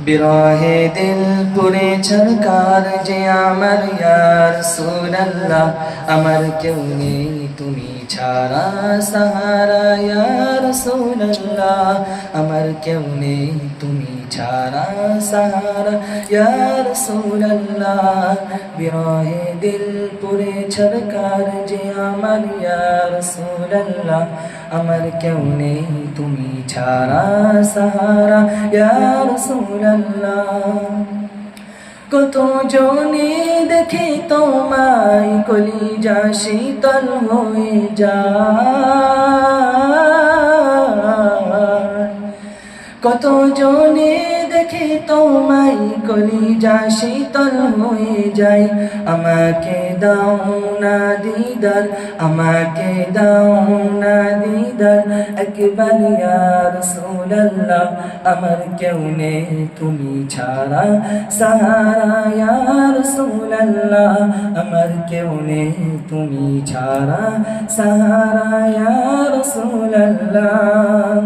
বিরহে দিল পুরে ছরকার যে আমার ইয়া রাসূলুল্লাহ, আমার কেউ নেই তুমি ছাড়া সাহারা ইয়া রাসূলুল্লাহ, আমার কেউ নেই তুমি ছাড়া সাহারা ইয়া রাসূলুল্লাহ। বিরহে দিল পুরে ছরকার যে আমার ইয়া রাসূলুল্লাহ, আমার কেউ নেই তুমি ছাড়া সাহারা ইয়া রাসূলুল্লাহ। কত জনে দেখে তোমায় কলিজা শীতল হয়ে যায়, কত জনে দেখে তোমায় কলিজা শীতল হয়ে যায়। আমাকে দাও না দিদার, আমাকে দাও না দিদার, একবার ইয়া রাসূলুল্লাহ, আমার কেউ নেই তুমি ছাড়া সাহারা ইয়া রাসূলুল্লাহ, আমার কেউ নেই তুমি ছাড়া সাহারা ইয়া রাসূলুল্লাহ।